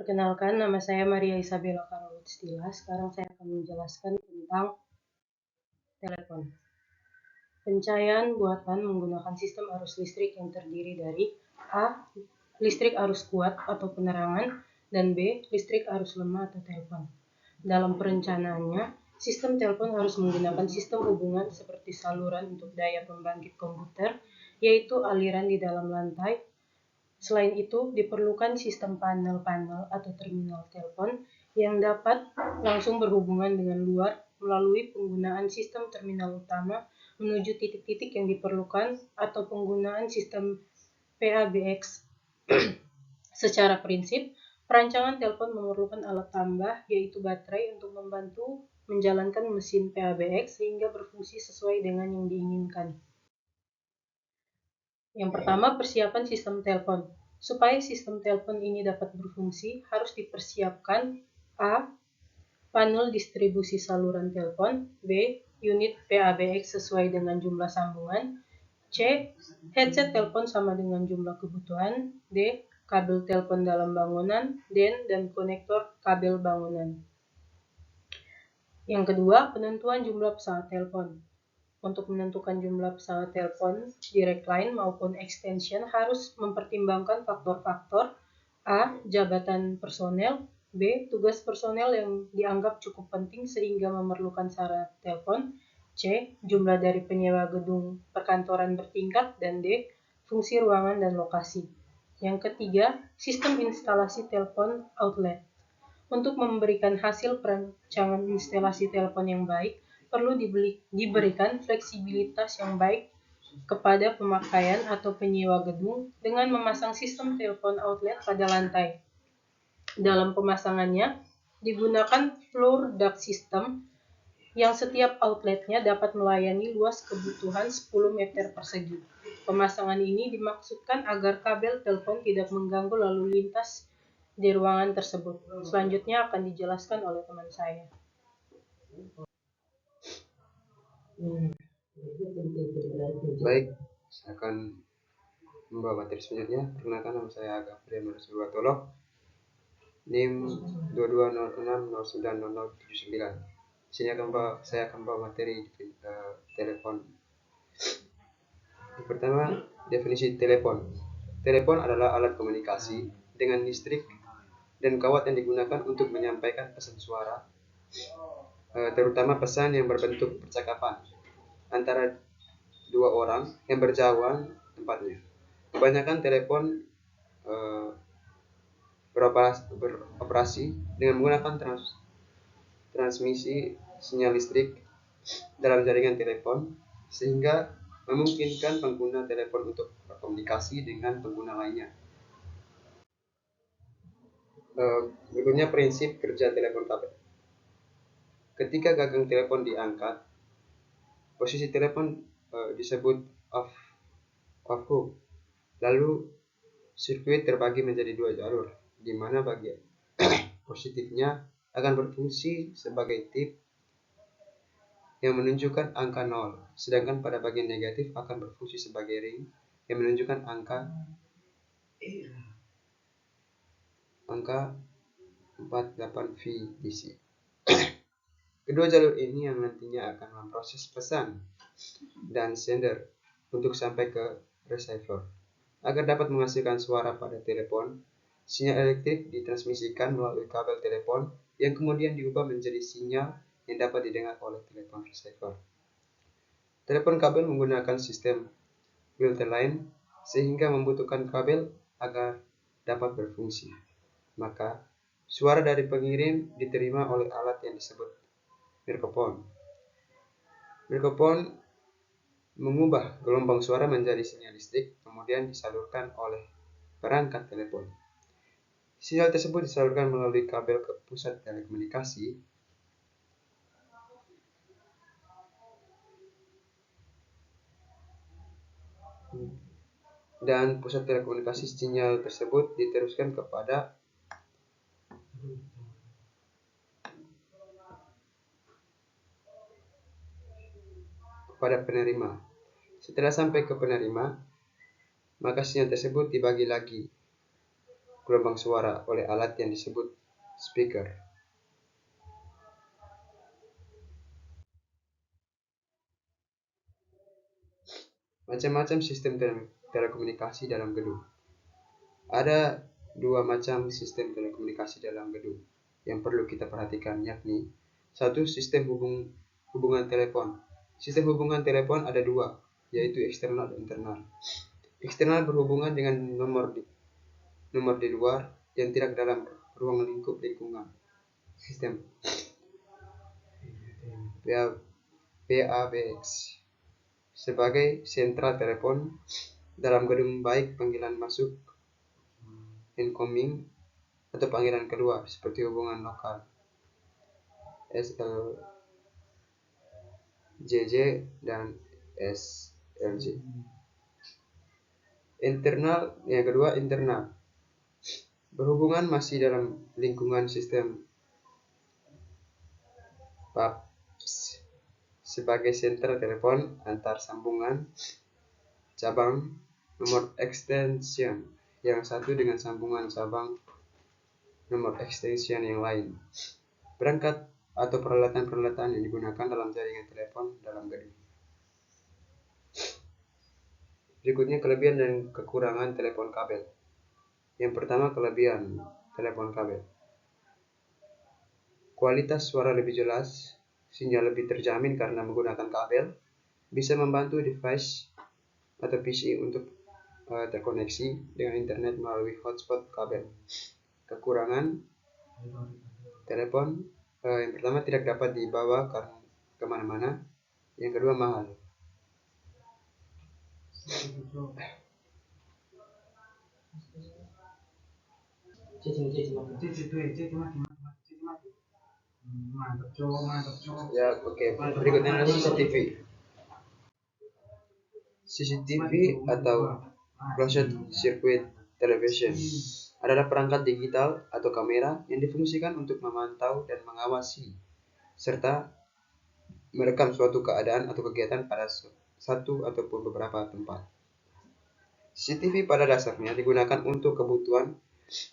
Perkenalkan, nama saya Maria Isabella Karolutstila. Sekarang saya akan menjelaskan tentang telepon. Pencahayaan buatan menggunakan sistem arus listrik yang terdiri dari A. Listrik arus kuat atau penerangan, dan B. Listrik arus lemah atau telepon. Dalam perencanaannya, sistem telepon harus menggunakan sistem hubungan seperti saluran untuk daya pembangkit komputer, yaitu aliran di dalam lantai. Selain itu, diperlukan sistem panel-panel atau terminal telepon yang dapat langsung berhubungan dengan luar melalui penggunaan sistem terminal utama menuju titik-titik yang diperlukan atau penggunaan sistem PABX. Secara prinsip, perancangan telepon memerlukan alat tambah, yaitu baterai, untuk membantu menjalankan mesin PABX sehingga berfungsi sesuai dengan yang diinginkan. Yang pertama, persiapan sistem telepon. Supaya sistem telepon ini dapat berfungsi, harus dipersiapkan A. Panel distribusi saluran telepon, B. Unit PABX sesuai dengan jumlah sambungan, C. Headset telepon sama dengan jumlah kebutuhan, D. Kabel telepon dalam bangunan, dan konektor kabel bangunan. Yang kedua, penentuan jumlah pesawat telepon. Untuk menentukan jumlah pesawat telepon direct line maupun extension harus mempertimbangkan faktor-faktor A. Jabatan personel, B. Tugas personel yang dianggap cukup penting sehingga memerlukan syarat telepon, C. Jumlah dari penyewa gedung perkantoran bertingkat, dan D. Fungsi ruangan dan lokasi. Yang ketiga, sistem instalasi telepon outlet. Untuk memberikan hasil perancangan instalasi telepon yang baik, perlu diberikan fleksibilitas yang baik kepada pemakaian atau penyewa gedung dengan memasang sistem telepon outlet pada lantai. Dalam pemasangannya, digunakan floor duct system yang setiap outletnya dapat melayani luas kebutuhan 10 meter persegi. Pemasangan ini dimaksudkan agar kabel telepon tidak mengganggu lalu lintas di ruangan tersebut. Selanjutnya akan dijelaskan oleh teman saya. Baik, saya akan membawa materi selanjutnya. Perkenalkan, nama saya Gabriel Marsubatolo, NIM 2206090079. Di sini saya akan membawa materi telepon. Yang pertama, definisi telepon. Telepon adalah alat komunikasi dengan listrik dan kawat yang digunakan untuk menyampaikan pesan suara, terutama pesan yang berbentuk percakapan antara dua orang yang berjauhan tempatnya. Kebanyakan telepon beroperasi dengan menggunakan transmisi sinyal listrik dalam jaringan telepon, sehingga memungkinkan pengguna telepon untuk berkomunikasi dengan pengguna lainnya. Berikutnya prinsip kerja telepon kabel. Ketika gagang telepon diangkat, posisi telepon disebut off hook. Lalu sirkuit terbagi menjadi dua jalur, di mana bagian positifnya akan berfungsi sebagai tip yang menunjukkan angka 0, sedangkan pada bagian negatif akan berfungsi sebagai ring yang menunjukkan angka 48V DC. Kedua jalur ini yang nantinya akan memproses pesan dan sender untuk sampai ke receiver. Agar dapat menghasilkan suara pada telepon, sinyal elektrik ditransmisikan melalui kabel telepon yang kemudian diubah menjadi sinyal yang dapat didengar oleh telepon receiver. Telepon kabel menggunakan sistem built-in sehingga membutuhkan kabel agar dapat berfungsi. Maka, suara dari pengirim diterima oleh alat yang disebut microphone. Microphone mengubah gelombang suara menjadi sinyal listrik, kemudian disalurkan oleh perangkat telepon. Sinyal tersebut disalurkan melalui kabel ke pusat telekomunikasi dan pusat telekomunikasi sinyal tersebut diteruskan kepada penerima. Setelah sampai ke penerima, maka sinyal tersebut dibagi lagi gelombang suara oleh alat yang disebut speaker. Macam-macam sistem telekomunikasi dalam gedung. Ada dua macam sistem telekomunikasi dalam gedung yang perlu kita perhatikan, yakni satu, sistem hubungan telepon. Sistem hubungan telepon ada dua, yaitu eksternal dan internal. Eksternal berhubungan dengan nomor di luar yang tidak dalam ruang lingkup lingkungan. Sistem PABX sebagai sentra telepon dalam gedung, baik panggilan masuk, incoming, atau panggilan keluar seperti hubungan lokal, SLJJ dan SLJ. Internal, yang kedua internal, berhubungan masih dalam lingkungan sistem PABX sebagai sentra telepon antar sambungan cabang, nomor extension yang satu dengan sambungan cabang nomor extension yang lain, perangkat atau peralatan-peralatan yang digunakan dalam jaringan telepon dalam gedung. Berikutnya kelebihan dan kekurangan telepon kabel. Yang pertama, kelebihan telepon kabel. Kualitas suara lebih jelas, sinyal lebih terjamin karena menggunakan kabel, bisa membantu device atau PC untuk terkoneksi dengan internet melalui hotspot kabel. Kekurangan telepon, yang pertama, tidak dapat dibawa kemana-mana. Yang kedua, mahal. Ya, oke. Berikutnya adalah CCTV. CCTV atau Closed Circuit Television adalah perangkat digital atau kamera yang difungsikan untuk memantau dan mengawasi serta merekam suatu keadaan atau kegiatan pada satu ataupun beberapa tempat. CCTV pada dasarnya digunakan untuk kebutuhan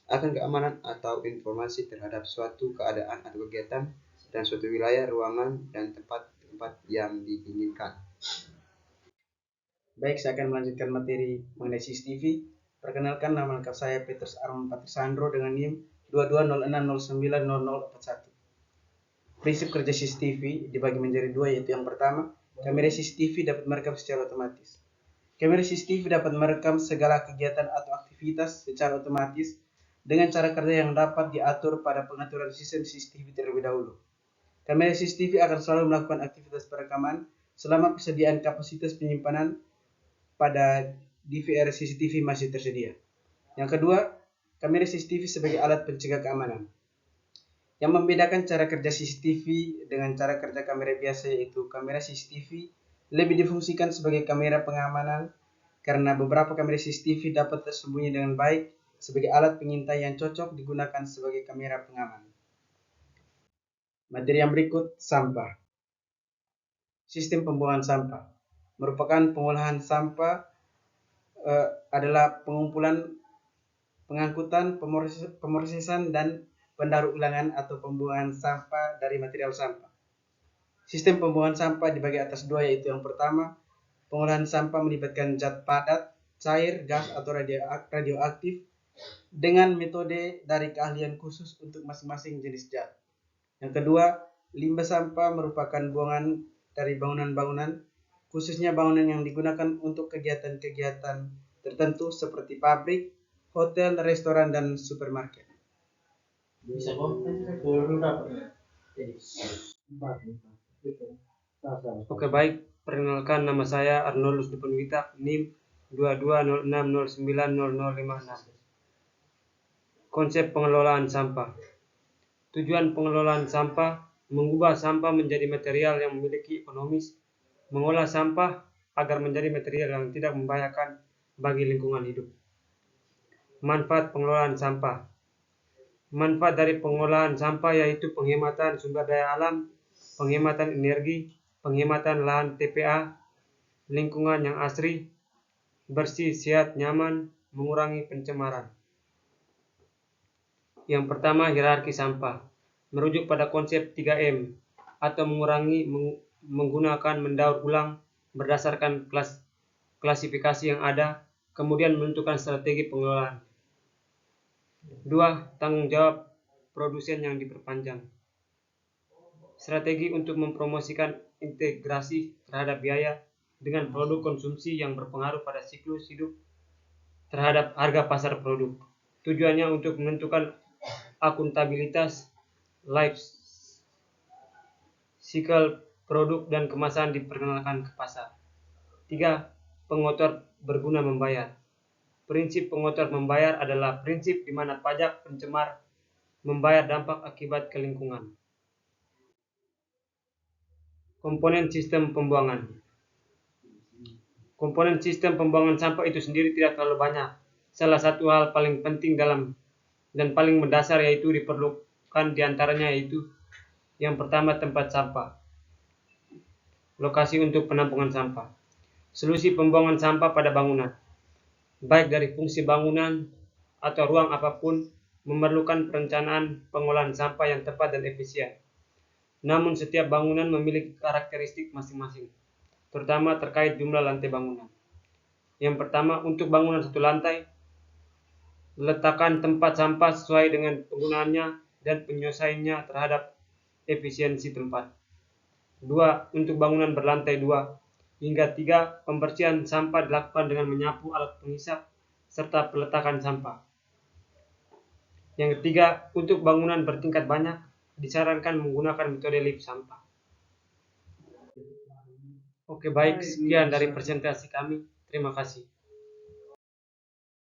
akan keamanan atau informasi terhadap suatu keadaan atau kegiatan dan suatu wilayah, ruangan, dan tempat-tempat yang diinginkan. Baik, saya akan melanjutkan materi mengenai CCTV. Perkenalkan, nama lengkap saya Petrus Arman Patrisandro dengan NIM 2206090041. Prinsip kerja CCTV dibagi menjadi dua, yaitu yang pertama, kamera CCTV dapat merekam secara otomatis. Kamera CCTV dapat merekam segala kegiatan atau aktivitas secara otomatis dengan cara kerja yang dapat diatur pada pengaturan sistem CCTV terlebih dahulu. Kamera CCTV akan selalu melakukan aktivitas perekaman selama persediaan kapasitas penyimpanan pada DVR CCTV masih tersedia. Yang kedua, kamera CCTV sebagai alat pencegah keamanan. Yang membedakan cara kerja CCTV dengan cara kerja kamera biasa, yaitu kamera CCTV lebih difungsikan sebagai kamera pengamanan karena beberapa kamera CCTV dapat tersembunyi dengan baik sebagai alat pengintai yang cocok digunakan sebagai kamera pengaman. Materi yang berikut, sampah. Sistem pembuangan sampah merupakan pengolahan sampah, adalah pengumpulan, pengangkutan, pemrosesan, dan pendaur ulangan atau pembuangan sampah dari material sampah. Sistem pembuangan sampah dibagi atas dua, yaitu yang pertama, pengolahan sampah melibatkan zat padat, cair, gas, atau radioaktif dengan metode dari keahlian khusus untuk masing-masing jenis zat. Yang kedua, limbah sampah merupakan buangan dari bangunan-bangunan, khususnya bangunan yang digunakan untuk kegiatan-kegiatan tertentu seperti pabrik, hotel, restoran, dan supermarket. Oke, baik. Perkenalkan, nama saya Arnoldus Diponwita, NIM 2206090056. Konsep pengelolaan sampah. Tujuan pengelolaan sampah mengubah sampah menjadi material yang memiliki ekonomis, mengolah sampah agar menjadi material yang tidak membahayakan bagi lingkungan hidup. Manfaat pengelolaan sampah. Manfaat dari pengolahan sampah yaitu penghematan sumber daya alam, penghematan energi, penghematan lahan TPA, lingkungan yang asri, bersih, sehat, nyaman, mengurangi pencemaran. Yang pertama, hierarki sampah. Merujuk pada konsep 3M atau mengurangi, menggunakan, mendaur ulang berdasarkan klasifikasi yang ada, kemudian menentukan strategi pengelolaan. 2. Tanggung jawab produsen yang diperpanjang. Strategi untuk mempromosikan integrasi terhadap biaya dengan produk konsumsi yang berpengaruh pada siklus hidup terhadap harga pasar produk. Tujuannya untuk menentukan akuntabilitas life cycle produk dan kemasan diperkenalkan ke pasar. 3. Pengotor berguna membayar. Prinsip pengotor membayar adalah prinsip di mana pajak pencemar membayar dampak akibat ke lingkungan. Komponen sistem pembuangan. Komponen sistem pembuangan sampah itu sendiri tidak terlalu banyak. Salah satu hal paling penting dalam dan paling mendasar yaitu diperlukan diantaranya yaitu yang pertama, tempat sampah. Lokasi untuk penampungan sampah. Solusi pembuangan sampah pada bangunan, baik dari fungsi bangunan atau ruang apapun, memerlukan perencanaan pengolahan sampah yang tepat dan efisien. Namun setiap bangunan memiliki karakteristik masing-masing, terutama terkait jumlah lantai bangunan. Yang pertama, untuk bangunan satu lantai, letakkan tempat sampah sesuai dengan penggunaannya dan penyelesaiannya terhadap efisiensi tempat. 2. Untuk bangunan berlantai 2 hingga 3, pembersihan sampah dilakukan dengan menyapu alat penghisap serta peletakan sampah. Yang ketiga, untuk bangunan bertingkat banyak, disarankan menggunakan metode lift sampah. Oke, baik, sekian dari presentasi kami. Terima kasih.